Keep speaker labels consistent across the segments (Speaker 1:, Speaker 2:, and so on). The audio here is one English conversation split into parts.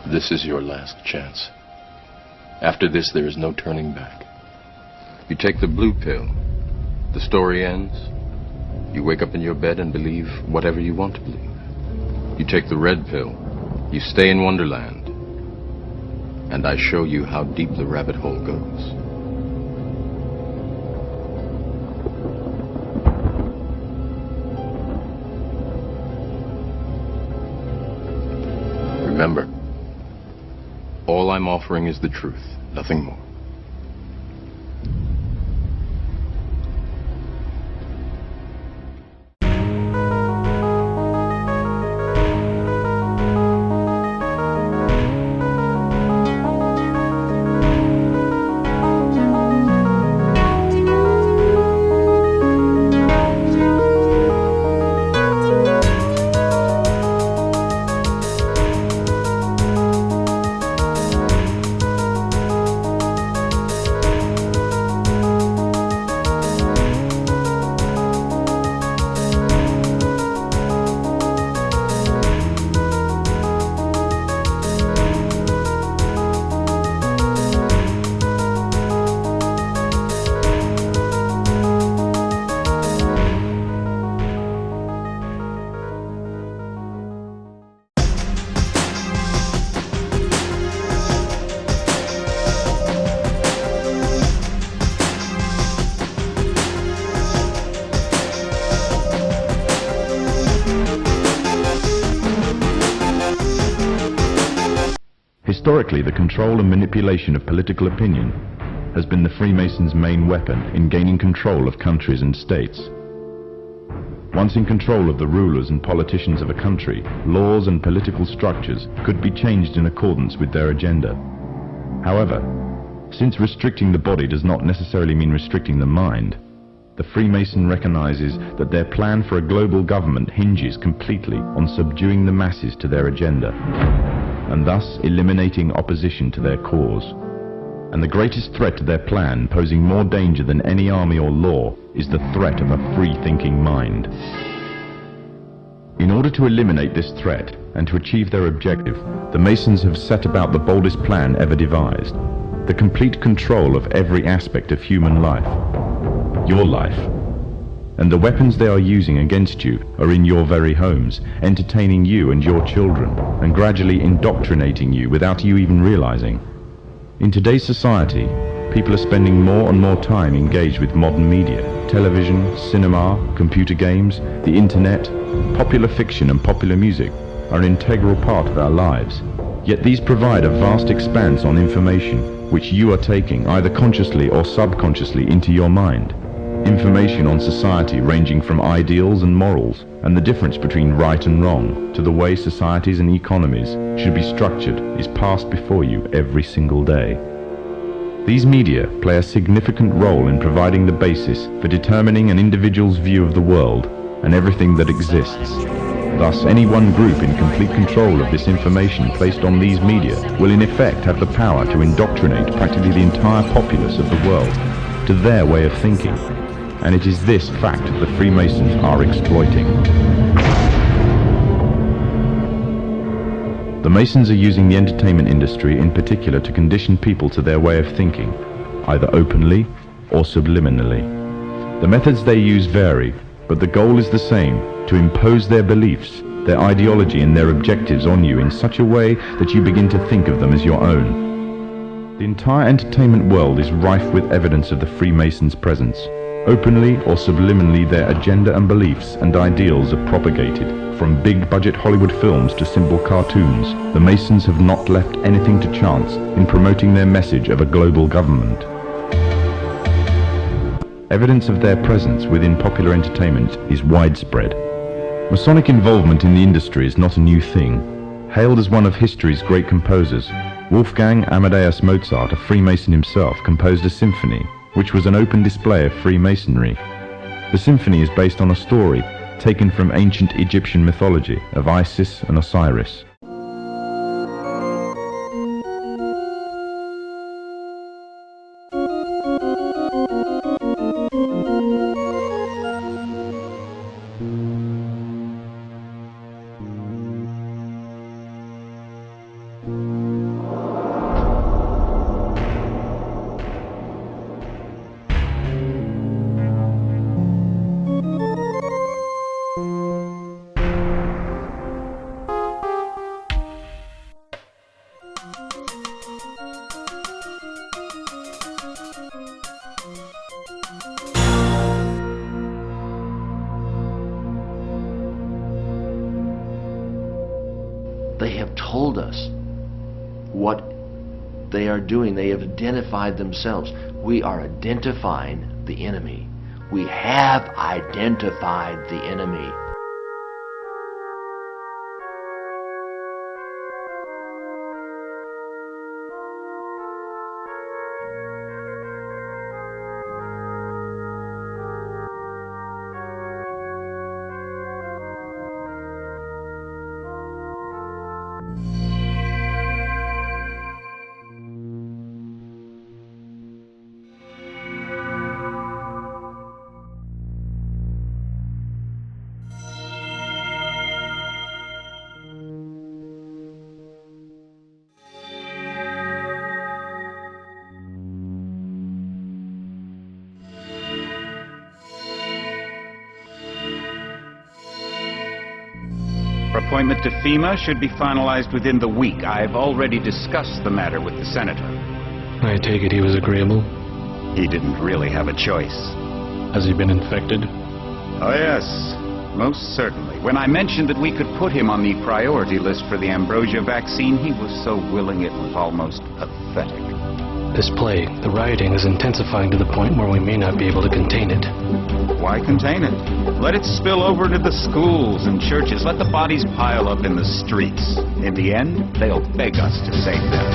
Speaker 1: This is your last chance. After this, there is no turning back. You take the blue pill, the story ends. You wake up in your bed and believe whatever you want to believe. You take the red pill, you stay in Wonderland, and I show you how deep the rabbit hole goes. Remember, all I'm offering is the truth, nothing more.
Speaker 2: Historically, the control and manipulation of political opinion has been the Freemasons' main weapon in gaining control of countries and states. Once in control of the rulers and politicians of a country, laws and political structures could be changed in accordance with their agenda. However, since restricting the body does not necessarily mean restricting the mind, the Freemason recognizes that their plan for a global government hinges completely on subduing the masses to their agenda, and thus eliminating opposition to their cause. And the greatest threat to their plan, posing more danger than any army or law, is the threat of a free-thinking mind. In order to eliminate this threat and to achieve their objective, the Masons have set about the boldest plan ever devised: the complete control of every aspect of human life, your life. And the weapons they are using against you are in your very homes, entertaining you and your children, and gradually indoctrinating you without you even realizing. In today's society, people are spending more and more time engaged with modern media. Television, cinema, computer games, the internet, popular fiction and popular music are an integral part of our lives. Yet these provide a vast expanse on information, which you are taking, either consciously or subconsciously, into your mind. Information on society ranging from ideals and morals, and the difference between right and wrong, to the way societies and economies should be structured, is passed before you every single day. These media play a significant role in providing the basis for determining an individual's view of the world and everything that exists. Thus, any one group in complete control of this information placed on these media will in effect have the power to indoctrinate practically the entire populace of the world to their way of thinking. And it is this fact the Freemasons are exploiting. The Masons are using the entertainment industry in particular to condition people to their way of thinking, either openly or subliminally. The methods they use vary, but the goal is the same: to impose their beliefs, their ideology and their objectives on you in such a way that you begin to think of them as your own. The entire entertainment world is rife with evidence of the Freemasons' presence. Openly or subliminally, their agenda and beliefs and ideals are propagated. From big-budget Hollywood films to simple cartoons, the Masons have not left anything to chance in promoting their message of a global government. Evidence of their presence within popular entertainment is widespread. Masonic involvement in the industry is not a new thing. Hailed as one of history's great composers, Wolfgang Amadeus Mozart, a Freemason himself, composed a symphony, which was an open display of Freemasonry. The symphony is based on a story taken from ancient Egyptian mythology of Isis and Osiris.
Speaker 3: They have told us what they are doing. They have identified themselves. We are identifying the enemy. We have identified the enemy.
Speaker 4: Our appointment to FEMA should be finalized within the week. I've already discussed the matter with the senator.
Speaker 5: I take it he was agreeable.
Speaker 4: He didn't really have a choice.
Speaker 5: Has he been infected?
Speaker 4: Oh yes, most certainly. When I mentioned that we could put him on the priority list for the ambrosia vaccine, he was so willing it was almost pathetic.
Speaker 5: This plague, the rioting, is intensifying to the point where we may not be able to contain it.
Speaker 4: Why contain it? Let it spill over into the schools and churches. Let the bodies pile up in the streets. In the end, they'll beg us to save them.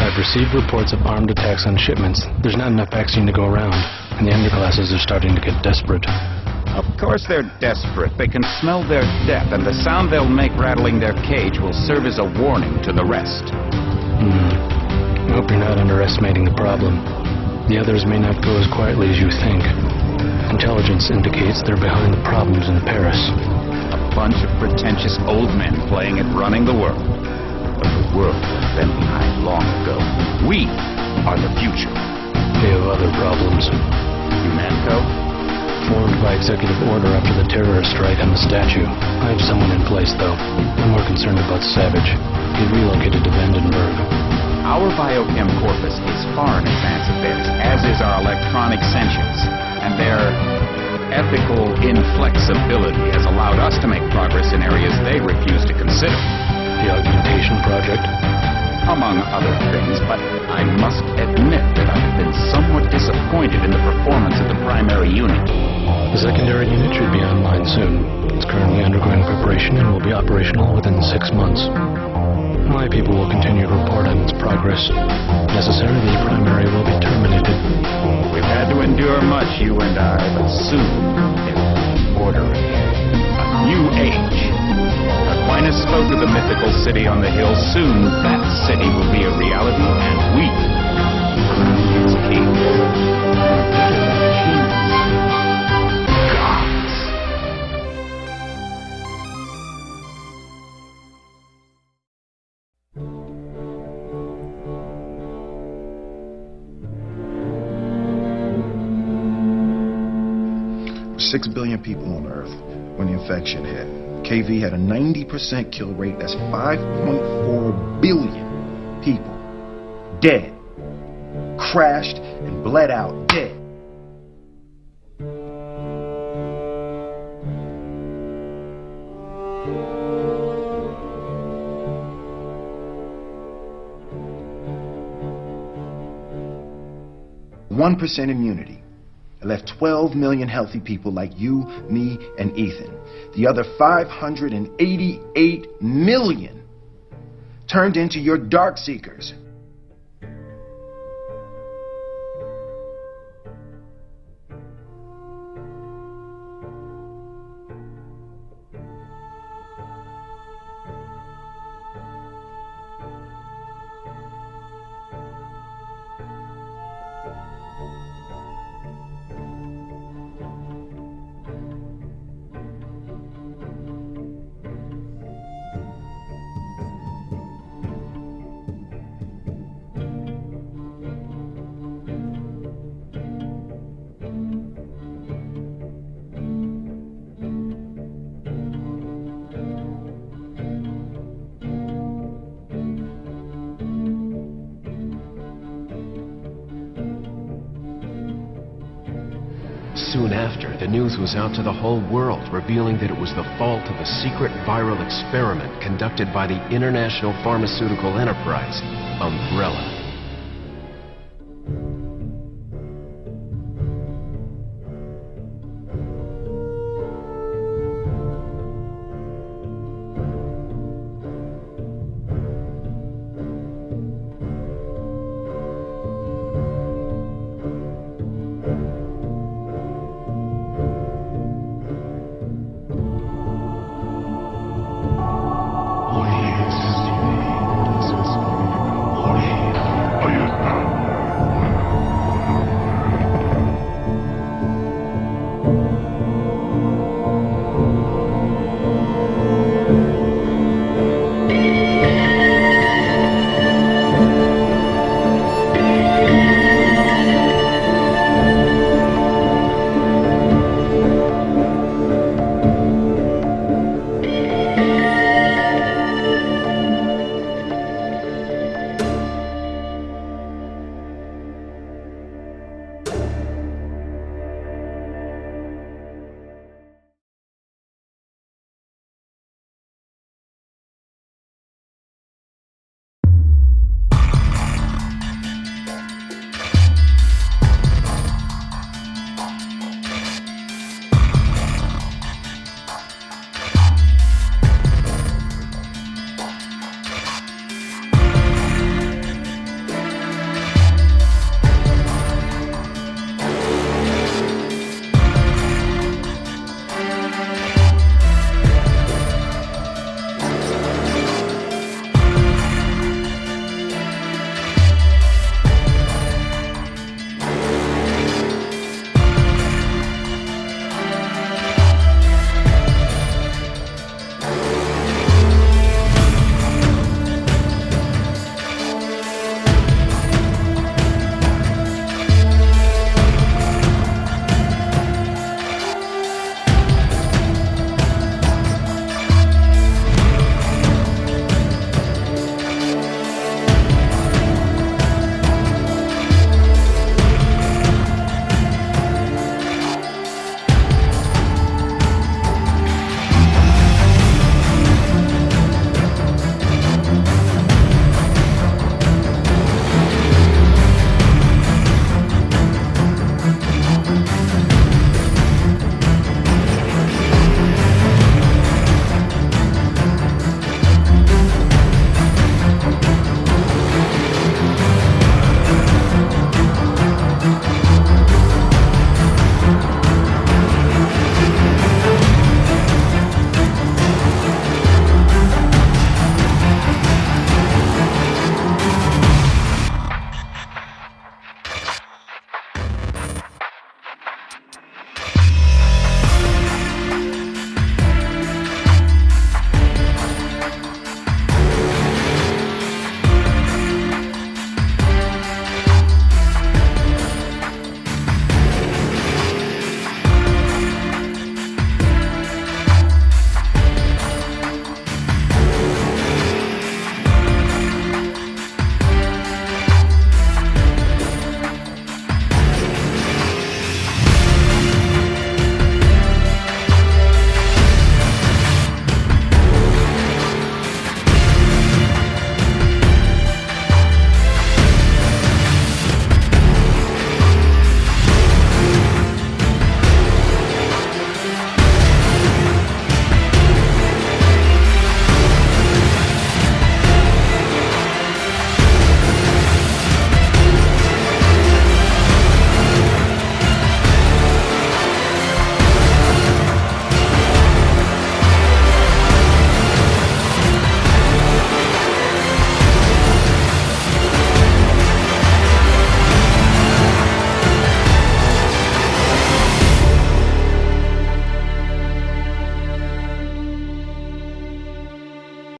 Speaker 5: I've received reports of armed attacks on shipments. There's not enough vaccine to go around, and the underclasses are starting to get desperate.
Speaker 4: Of course they're desperate. They can smell their death, and the sound they'll make rattling their cage will serve as a warning to the rest.
Speaker 5: I hope you're not underestimating the problem. The others may not go as quietly as you think. Intelligence indicates they're behind the problems in Paris.
Speaker 4: A bunch of pretentious old men playing at running the world. But the world left them behind long ago. We are the future.
Speaker 5: They have other problems.
Speaker 4: Humanco?
Speaker 5: Formed by executive order after the terrorist strike on the statue. I have someone in place, though. I'm more concerned about Savage. He relocated to Vandenberg.
Speaker 4: Our biochem corpus is far in advance of theirs, as is our electronic sentience, and their ethical inflexibility has allowed us to make progress in areas they refuse to consider.
Speaker 5: The augmentation project?
Speaker 4: Among other things, but I must admit that I've been somewhat disappointed in the performance of the primary unit.
Speaker 5: The secondary unit should be online soon. It's currently undergoing preparation and will be operational within 6 months. My people will continue to report on its progress. Necessarily, the primary will be terminated.
Speaker 4: We've had to endure much, you and I, but soon it will be order again. A new age. Aquinas spoke of the mythical city on the hill. Soon that city will be a reality, and we will be its king.
Speaker 6: Gods. 6 billion people on Earth when the infection hit. KV had a 90% kill rate. That's 5.4 billion people dead, crashed and bled out dead. One 1% immunity. It left 12 million healthy people like you, me, and Ethan. The other 588 million turned into your dark seekers.
Speaker 7: Soon after, the news was out to the whole world, revealing that it was the fault of a secret viral experiment conducted by the international pharmaceutical enterprise, Umbrella.